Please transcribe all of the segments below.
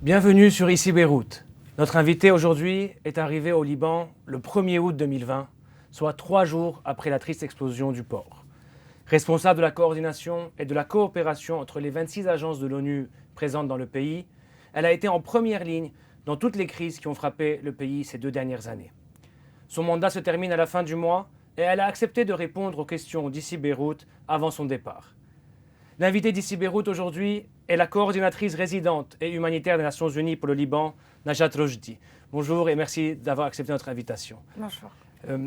Bienvenue sur Ici Beyrouth. Notre invité aujourd'hui est arrivé au Liban le 1er août 2020, soit 3 jours après la triste explosion du port. Responsable de la coordination et de la coopération entre les 26 agences de l'ONU présentes dans le pays, elle a été en première ligne dans toutes les crises qui ont frappé le pays ces 2 dernières années. Son mandat se termine à la fin du mois et elle a accepté de répondre aux questions d'Ici Beyrouth avant son départ. L'invitée d'Ici Beyrouth aujourd'hui est la coordinatrice résidente et humanitaire des Nations Unies pour le Liban, Najat Rojdi. Bonjour et merci d'avoir accepté notre invitation. Bonjour.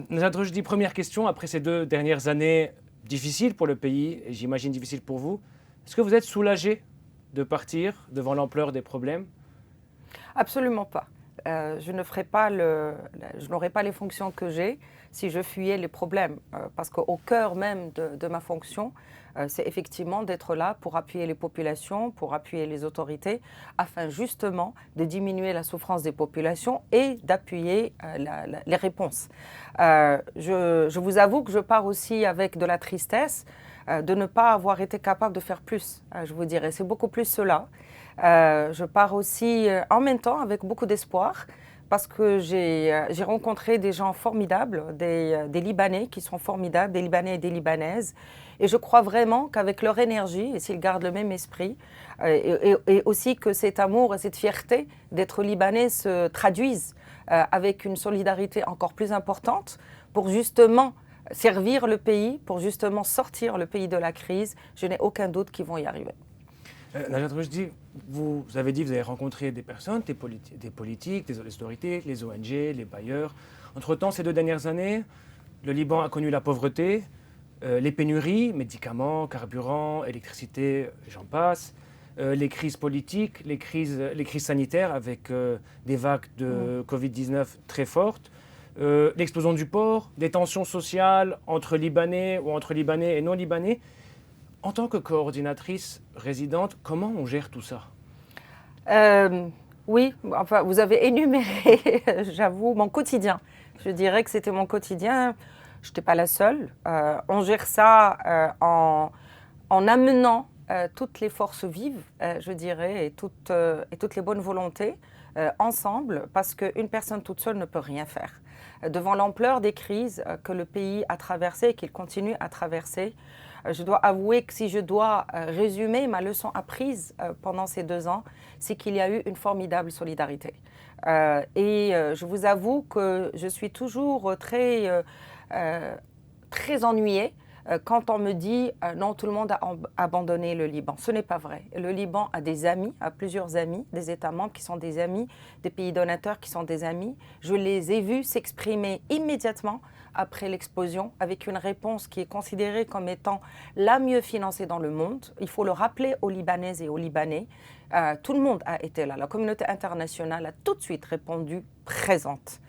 Najat Rojdi, première question, après ces 2 dernières années difficiles pour le pays, et j'imagine difficiles pour vous, est-ce que vous êtes soulagée de partir devant l'ampleur des problèmes? Absolument pas. Je n'aurais pas les fonctions que j'ai si je fuyais les problèmes. Parce qu'au cœur même de ma fonction, c'est effectivement d'être là pour appuyer les populations, pour appuyer les autorités, afin justement de diminuer la souffrance des populations et d'appuyer les réponses. Je vous avoue que je pars aussi avec de la tristesse de ne pas avoir été capable de faire plus, je vous dirais. C'est beaucoup plus cela. Je pars aussi en même temps avec beaucoup d'espoir parce que j'ai rencontré des gens formidables, des Libanais qui sont formidables, des Libanais et des Libanaises. Et je crois vraiment qu'avec leur énergie, et s'ils gardent le même esprit, et aussi que cet amour et cette fierté d'être Libanais se traduisent avec une solidarité encore plus importante pour justement servir le pays, pour justement sortir le pays de la crise. Je n'ai aucun doute qu'ils vont y arriver. Najat Rojdi, vous avez dit que vous avez rencontré des personnes, des politiques, des autorités, les ONG, les bailleurs. Entre-temps, ces 2 dernières années, le Liban a connu la pauvreté, les pénuries, médicaments, carburants, électricité, j'en passe, les crises politiques, les crises sanitaires avec des vagues de Covid-19 très fortes, l'explosion du port, des tensions sociales entre Libanais ou entre Libanais et non-Libanais. En tant que coordinatrice résidente, comment on gère tout ça? Oui, enfin, vous avez énuméré, j'avoue, mon quotidien. Je dirais que c'était mon quotidien. Je n'étais pas la seule. On gère ça en amenant toutes les forces vives, je dirais, et toutes les bonnes volontés ensemble, parce qu'une personne toute seule ne peut rien faire. Devant l'ampleur des crises que le pays a traversées et qu'il continue à traverser, je dois avouer que si je dois résumer ma leçon apprise pendant ces 2 ans, c'est qu'il y a eu une formidable solidarité. Je vous avoue que je suis toujours très ennuyée quand on me dit non, tout le monde a abandonné le Liban. Ce n'est pas vrai. Le Liban a des amis, a plusieurs amis, des États membres qui sont des amis, des pays donateurs qui sont des amis. Je les ai vus s'exprimer immédiatement après l'explosion, avec une réponse qui est considérée comme étant la mieux financée dans le monde. Il faut le rappeler aux Libanaises et aux Libanais. Tout le monde a été là. La communauté internationale a tout de suite répondu présente.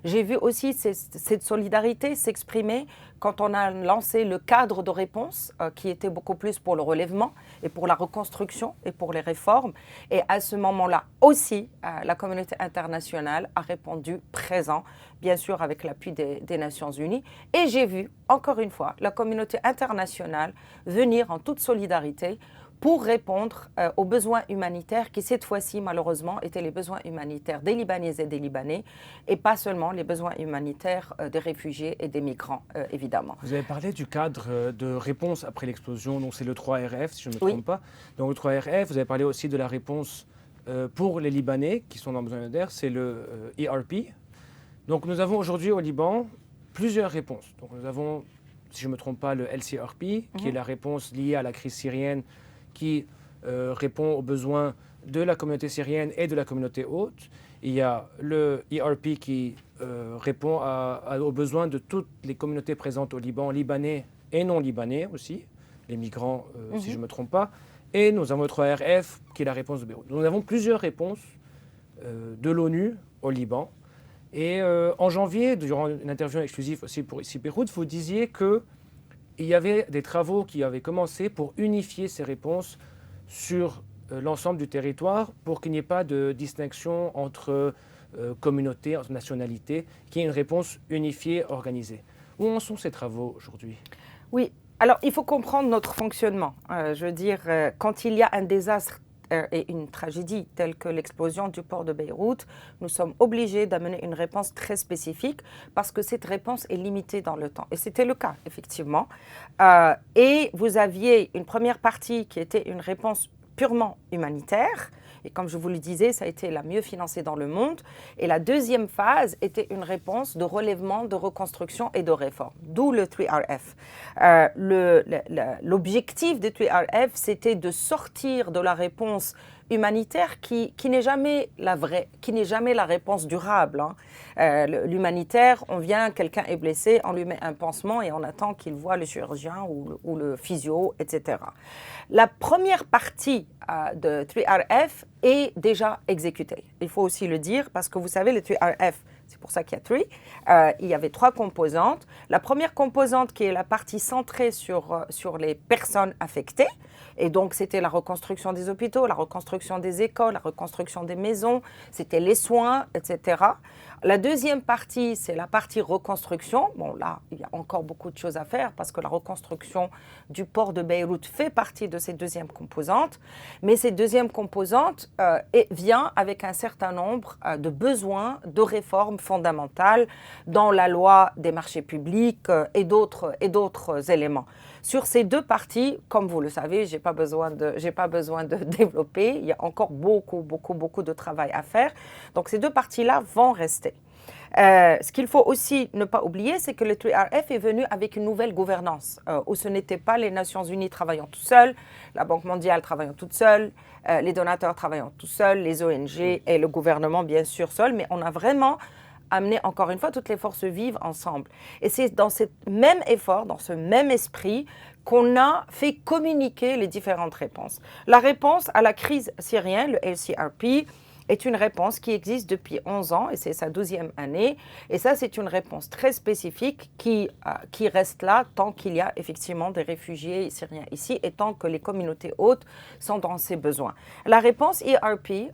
J'ai vu aussi cette solidarité s'exprimer quand on a lancé le cadre de réponse qui était beaucoup plus pour le relèvement et pour la reconstruction et pour les réformes. Et à ce moment-là aussi, la communauté internationale a répondu présent, bien sûr avec l'appui des Nations Unies. Et j'ai vu, encore une fois, la communauté internationale venir en toute solidarité pour répondre aux besoins humanitaires qui, cette fois-ci, malheureusement, étaient les besoins humanitaires des Libanaises et des Libanais, et pas seulement les besoins humanitaires des réfugiés et des migrants, évidemment. Vous avez parlé du cadre de réponse après l'explosion, donc c'est le 3RF, si je ne me trompe pas. Donc le 3RF, vous avez parlé aussi de la réponse pour les Libanais qui sont dans besoin humanitaire, c'est le ERP. Donc nous avons aujourd'hui au Liban plusieurs réponses. Donc nous avons, si je ne me trompe pas, le LCRP, qui est la réponse liée à la crise syrienne, qui répond aux besoins de la communauté syrienne et de la communauté hôte. Il y a le ERP qui répond aux besoins de toutes les communautés présentes au Liban, libanais et non libanais aussi, les migrants, si je ne me trompe pas. Et nous avons le 3RF qui est la réponse de Beyrouth. Nous avons plusieurs réponses de l'ONU au Liban. Et en janvier, durant une interview exclusive aussi pour Ici Beyrouth, vous disiez que il y avait des travaux qui avaient commencé pour unifier ces réponses sur l'ensemble du territoire pour qu'il n'y ait pas de distinction entre communautés, entre nationalités, qu'il y ait une réponse unifiée, organisée. Où en sont ces travaux aujourd'hui? Oui, alors il faut comprendre notre fonctionnement. Je veux dire, quand il y a un désastre et une tragédie telle que l'explosion du port de Beyrouth, nous sommes obligés d'amener une réponse très spécifique parce que cette réponse est limitée dans le temps. Et c'était le cas, effectivement. Et vous aviez une première partie qui était une réponse purement humanitaire. Et comme je vous le disais, ça a été la mieux financée dans le monde. Et la deuxième phase était une réponse de relèvement, de reconstruction et de réforme, d'où le 3RF. L'objectif du 3RF, c'était de sortir de la réponse humanitaire qui n'est jamais la vraie, qui n'est jamais la réponse durable. L'humanitaire, on vient, quelqu'un est blessé, on lui met un pansement et on attend qu'il voit le chirurgien ou le physio, etc. La première partie de 3RF est déjà exécutée. Il faut aussi le dire parce que vous savez, le 3RF, c'est pour ça qu'il y a 3, il y avait 3 composantes. La première composante qui est la partie centrée sur les personnes affectées, et donc c'était la reconstruction des hôpitaux, la reconstruction des écoles, la reconstruction des maisons, c'était les soins, etc. La deuxième partie, c'est la partie reconstruction. Bon, là, il y a encore beaucoup de choses à faire parce que la reconstruction du port de Beyrouth fait partie de cette deuxième composante. Mais cette deuxième composante vient avec un certain nombre de besoins de réformes fondamentales dans la loi des marchés publics et d'autres éléments. Sur ces deux parties, comme vous le savez, j'ai pas besoin de développer. Il y a encore beaucoup de travail à faire. Donc ces deux parties-là vont rester. Ce qu'il faut aussi ne pas oublier, c'est que le 3RF est venu avec une nouvelle gouvernance, où ce n'était pas les Nations Unies travaillant tout seuls, la Banque mondiale travaillant toute seule, les donateurs travaillant tout seuls, les ONG et le gouvernement bien sûr seul, mais on a vraiment amener encore une fois toutes les forces vives ensemble. Et c'est dans ce même effort, dans ce même esprit, qu'on a fait communiquer les différentes réponses. La réponse à la crise syrienne, le LCRP, est une réponse qui existe depuis 11 ans et c'est sa 12e année. Et ça, c'est une réponse très spécifique qui reste là tant qu'il y a effectivement des réfugiés syriens ici et tant que les communautés hôtes sont dans ces besoins. La réponse ERP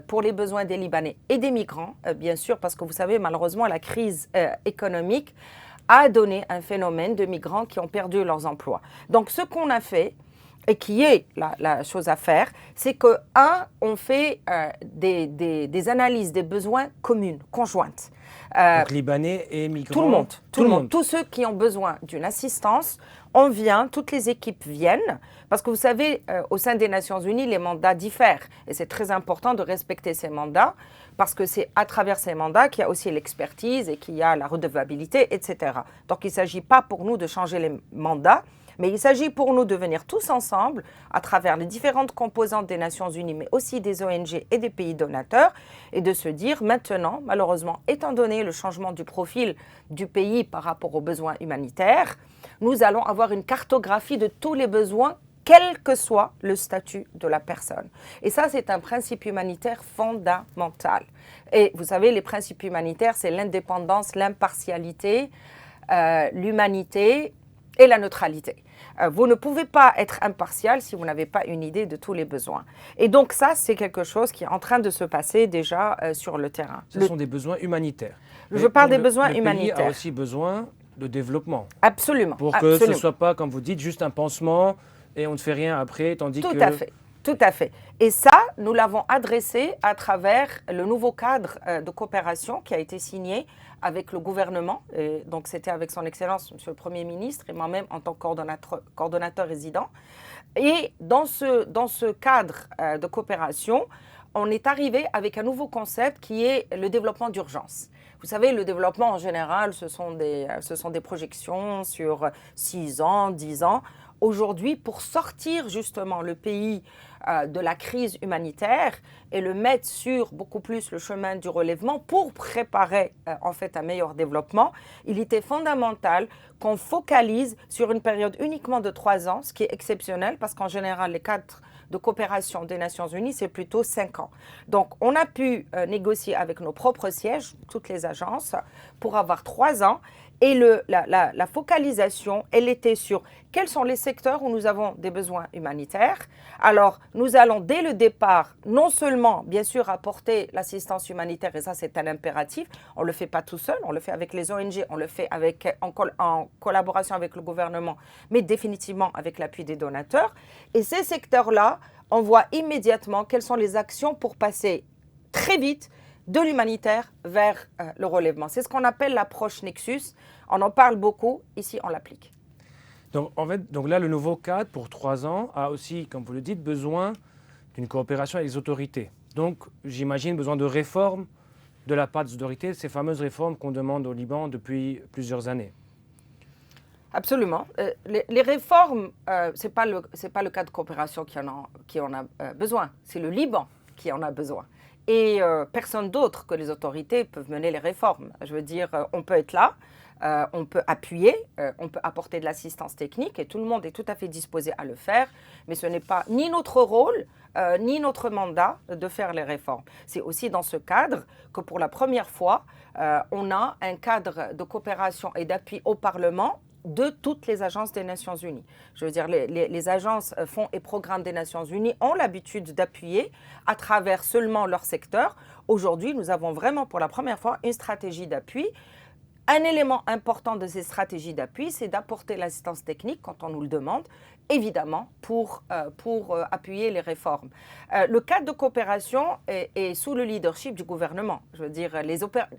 pour les besoins des Libanais et des migrants, bien sûr, parce que vous savez, malheureusement, la crise économique a donné un phénomène de migrants qui ont perdu leurs emplois. Donc, ce qu'on a fait, et qui est la chose à faire, c'est que, on fait des analyses des besoins communes, conjointes. Donc Libanais et migrants. Tout le monde. Tous ceux qui ont besoin d'une assistance, on vient, toutes les équipes viennent, parce que vous savez, au sein des Nations Unies, les mandats diffèrent. Et c'est très important de respecter ces mandats, parce que c'est à travers ces mandats qu'il y a aussi l'expertise et qu'il y a la redevabilité, etc. Donc il ne s'agit pas pour nous de changer les mandats, mais il s'agit pour nous de venir tous ensemble, à travers les différentes composantes des Nations Unies, mais aussi des ONG et des pays donateurs, et de se dire maintenant, malheureusement, étant donné le changement du profil du pays par rapport aux besoins humanitaires, nous allons avoir une cartographie de tous les besoins, quel que soit le statut de la personne. Et ça, c'est un principe humanitaire fondamental. Et vous savez, les principes humanitaires, c'est l'indépendance, l'impartialité, l'humanité et la neutralité. Vous ne pouvez pas être impartial si vous n'avez pas une idée de tous les besoins. Et donc ça, c'est quelque chose qui est en train de se passer déjà sur le terrain. Ce sont des besoins humanitaires. Je parle des besoins humanitaires. Le pays a aussi besoin de développement. Absolument. Pour que ce ne soit pas, comme vous dites, juste un pansement et on ne fait rien après, tandis que... Tout à fait. Et ça, nous l'avons adressé à travers le nouveau cadre de coopération qui a été signé avec le gouvernement. Et donc, c'était avec son Excellence, Monsieur le Premier ministre, et moi-même en tant que coordonnateur résident. Et dans ce cadre de coopération, on est arrivé avec un nouveau concept qui est le développement d'urgence. Vous savez, le développement en général, ce sont des projections sur 6 ans, 10 ans. Aujourd'hui, pour sortir justement le pays de la crise humanitaire et le mettre sur beaucoup plus le chemin du relèvement pour préparer en fait un meilleur développement, il était fondamental qu'on focalise sur une période uniquement de 3 ans, ce qui est exceptionnel parce qu'en général, les cadres de coopération des Nations Unies, c'est plutôt 5 ans. Donc, on a pu négocier avec nos propres sièges, toutes les agences, pour avoir 3 ans Et la focalisation, elle était sur quels sont les secteurs où nous avons des besoins humanitaires. Alors, nous allons dès le départ, non seulement, bien sûr, apporter l'assistance humanitaire, et ça c'est un impératif, on ne le fait pas tout seul, on le fait avec les ONG, on le fait en collaboration avec le gouvernement, mais définitivement avec l'appui des donateurs. Et ces secteurs-là, on voit immédiatement quelles sont les actions pour passer très vite de l'humanitaire vers le relèvement. C'est ce qu'on appelle l'approche Nexus. On en parle beaucoup, ici on l'applique. Donc, en fait, donc là, le nouveau cadre pour 3 ans a aussi, comme vous le dites, besoin d'une coopération avec les autorités. Donc, j'imagine besoin de réformes de la part des autorités, ces fameuses réformes qu'on demande au Liban depuis plusieurs années. Absolument. Les réformes, ce n'est pas le cas de coopération qui en a besoin, c'est le Liban qui en a besoin. Et personne d'autre que les autorités peuvent mener les réformes. Je veux dire, on peut être là, on peut appuyer, on peut apporter de l'assistance technique et tout le monde est tout à fait disposé à le faire, mais ce n'est pas ni notre rôle, ni notre mandat de faire les réformes. C'est aussi dans ce cadre que pour la première fois, on a un cadre de coopération et d'appui au Parlement de toutes les agences des Nations Unies. Je veux dire, les agences fonds et programmes des Nations Unies ont l'habitude d'appuyer à travers seulement leur secteur. Aujourd'hui, nous avons vraiment pour la première fois une stratégie d'appui. Un élément important de ces stratégies d'appui, c'est d'apporter l'assistance technique quand on nous le demande, évidemment, pour appuyer les réformes. Le cadre de coopération est sous le leadership du gouvernement. Je veux dire,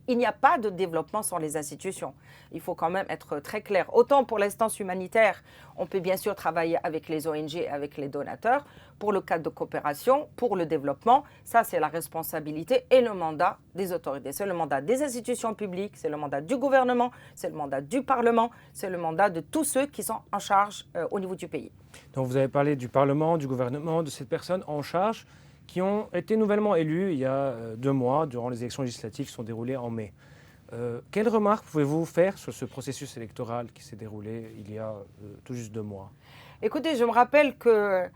il n'y a pas de développement sans les institutions. Il faut quand même être très clair. Autant pour l'assistance humanitaire, on peut bien sûr travailler avec les ONG et avec les donateurs. Pour le cadre de coopération, pour le développement, ça c'est la responsabilité et le mandat des autorités. C'est le mandat des institutions publiques, c'est le mandat du gouvernement, c'est le mandat du Parlement, c'est le mandat de tous ceux qui sont en charge au niveau du pays. Donc vous avez parlé du Parlement, du gouvernement, de ces personnes en charge qui ont été nouvellement élues il y a 2 mois durant les élections législatives qui sont déroulées en mai. Quelles remarques pouvez-vous faire sur ce processus électoral qui s'est déroulé il y a tout juste 2 mois? Écoutez, je me rappelle que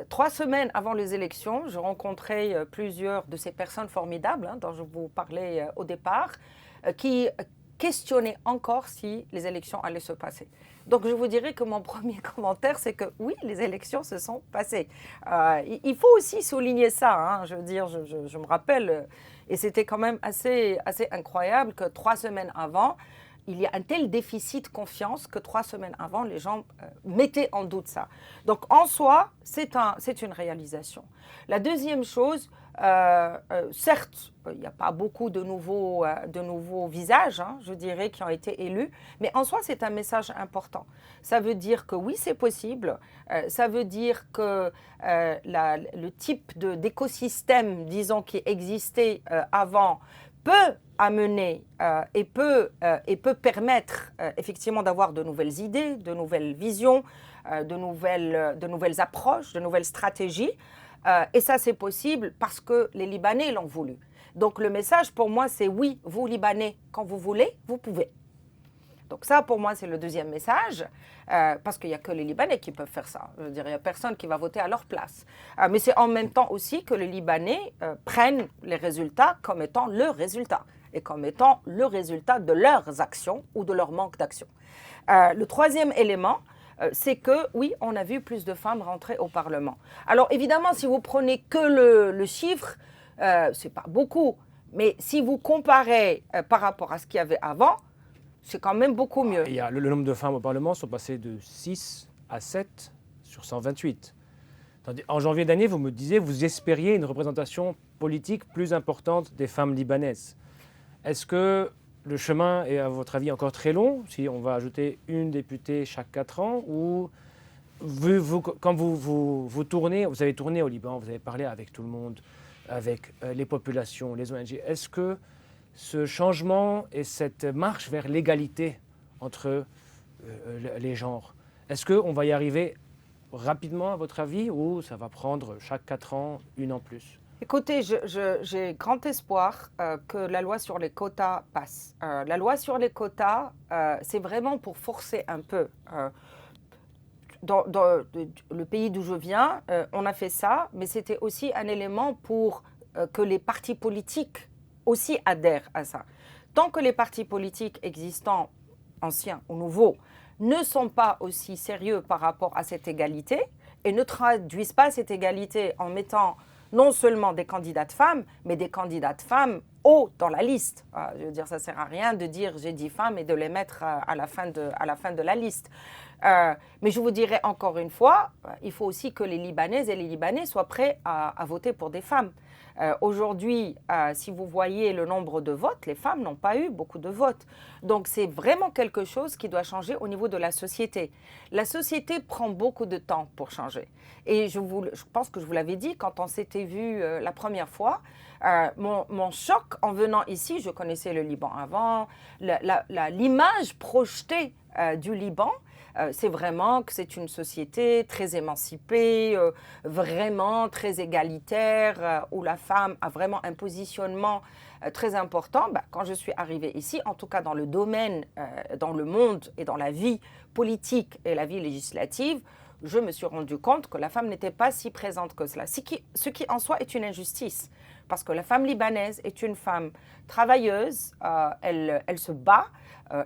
3 semaines avant les élections, je rencontrais plusieurs de ces personnes formidables dont je vous parlais au départ, qui questionnaient encore si les élections allaient se passer. Donc je vous dirais que mon premier commentaire, c'est que oui, les élections se sont passées. Il faut aussi souligner ça. Je veux dire, je me rappelle, et c'était quand même assez incroyable que 3 semaines avant, il y a un tel déficit de confiance que 3 semaines avant, les gens mettaient en doute ça. Donc, en soi, c'est une réalisation. La deuxième chose, certes, il n'y a pas beaucoup de nouveaux visages, je dirais, qui ont été élus, mais en soi, c'est un message important. Ça veut dire que oui, c'est possible. Ça veut dire que le type d'écosystème, disons, qui existait avant, peut amener et peut permettre effectivement d'avoir de nouvelles idées, de nouvelles visions, de nouvelles approches, de nouvelles stratégies. Et ça, c'est possible parce que les Libanais l'ont voulu. Donc le message pour moi, c'est oui, vous Libanais, quand vous voulez, vous pouvez. Donc ça, pour moi, c'est le deuxième message, parce qu'il n'y a que les Libanais qui peuvent faire ça. Je veux dire, il n'y a personne qui va voter à leur place. Mais c'est en même temps aussi que les Libanais prennent les résultats comme étant le résultat et comme étant le résultat de leurs actions ou de leur manque d'action. Le troisième élément, c'est que, oui, on a vu plus de femmes rentrer au Parlement. Alors, évidemment, si vous prenez que le chiffre, ce n'est pas beaucoup. Mais si vous comparez par rapport à ce qu'il y avait avant, c'est quand même beaucoup mieux. Il y a le nombre de femmes au Parlement sont passées de 6 à 7 sur 128. En janvier dernier, vous me disiez, vous espériez une représentation politique plus importante des femmes libanaises. Est-ce que le chemin est, à votre avis, encore très long, si on va ajouter une députée chaque 4 ans, ou quand vous tournez, vous avez tourné au Liban, vous avez parlé avec tout le monde, avec les populations, les ONG, est-ce que ce changement et cette marche vers l'égalité entre les genres, est-ce qu'on va y arriver rapidement, à votre avis, ou ça va prendre chaque 4 ans, une en plus? Écoutez, j'ai grand espoir que la loi sur les quotas passe. La loi sur les quotas, c'est vraiment pour forcer un peu. Dans le pays d'où je viens, on a fait ça, mais c'était aussi un élément pour que les partis politiques aussi adhèrent à ça. Tant que les partis politiques existants anciens ou nouveaux, ne sont pas aussi sérieux par rapport à cette égalité et ne traduisent pas cette égalité en mettant non seulement des candidates femmes, mais des candidates femmes haut dans la liste. Je veux dire, ça ne sert à rien de dire j'ai 10 femmes et de les mettre à la fin de la liste. Mais je vous dirais encore une fois, il faut aussi que les Libanaises et les Libanais soient prêts à voter pour des femmes. Aujourd'hui, si vous voyez le nombre de votes, les femmes n'ont pas eu beaucoup de votes. Donc c'est vraiment quelque chose qui doit changer au niveau de la société. La société prend beaucoup de temps pour changer. Et je pense que je vous l'avais dit quand on s'était vu la première fois, mon choc en venant ici, je connaissais le Liban avant, l'image projetée du Liban, c'est vraiment que c'est une société très émancipée, vraiment très égalitaire, où la femme a vraiment un positionnement très important. Quand je suis arrivée ici, en tout cas dans le domaine, dans le monde et dans la vie politique et la vie législative, je me suis rendu compte que la femme n'était pas si présente que cela. Ce qui en soi est une injustice, parce que la femme libanaise est une femme travailleuse, elle se bat,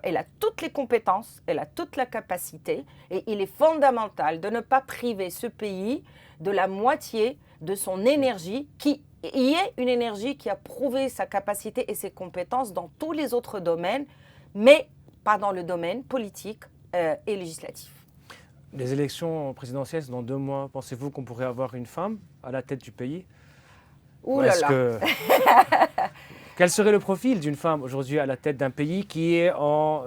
elle a toutes les compétences, elle a toute la capacité, et il est fondamental de ne pas priver ce pays de la moitié de son énergie, qui y est une énergie qui a prouvé sa capacité et ses compétences dans tous les autres domaines, mais pas dans le domaine politique et législatif. Les élections présidentielles dans 2 mois, pensez-vous qu'on pourrait avoir une femme à la tête du pays? Ouh là là. Quel serait le profil d'une femme aujourd'hui à la tête d'un pays qui est en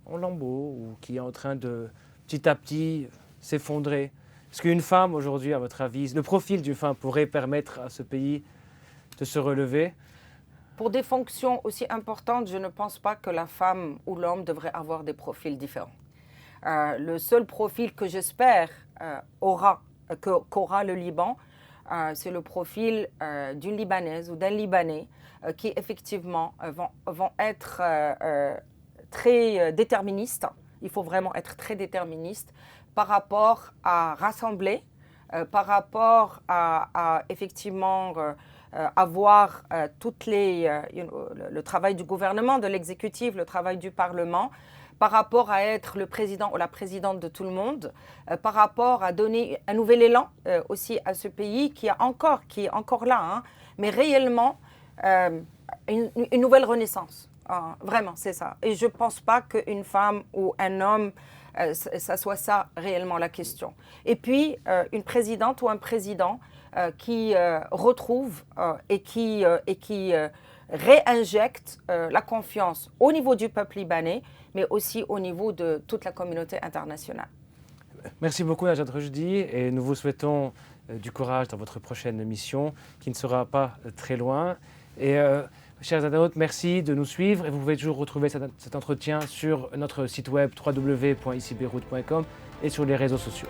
lambeaux ou qui est en train de petit à petit s'effondrer? Est-ce qu'une femme aujourd'hui, à votre avis, le profil d'une femme pourrait permettre à ce pays de se relever? Pour des fonctions aussi importantes, je ne pense pas que la femme ou l'homme devrait avoir des profils différents. Le seul profil que j'espère qu'aura le Liban, c'est le profil d'une Libanaise ou d'un Libanais qui effectivement vont être très déterministes. Il faut vraiment être très déterministe par rapport à rassembler, par rapport à effectivement avoir le travail du gouvernement, de l'exécutif, le travail du Parlement, par rapport à être le président ou la présidente de tout le monde, par rapport à donner un nouvel élan aussi à ce pays qui est encore là, hein, mais réellement une nouvelle renaissance. Vraiment, c'est ça. Et je ne pense pas qu'une femme ou un homme, ça soit ça réellement la question. Et puis, une présidente ou un président qui retrouve et qui réinjecte la confiance au niveau du peuple libanais, mais aussi au niveau de toute la communauté internationale. Merci beaucoup Najat Rejdi et nous vous souhaitons du courage dans votre prochaine mission qui ne sera pas très loin. Et chers internautes, merci de nous suivre et vous pouvez toujours retrouver cet entretien sur notre site web www.icbeyrouth.com et sur les réseaux sociaux.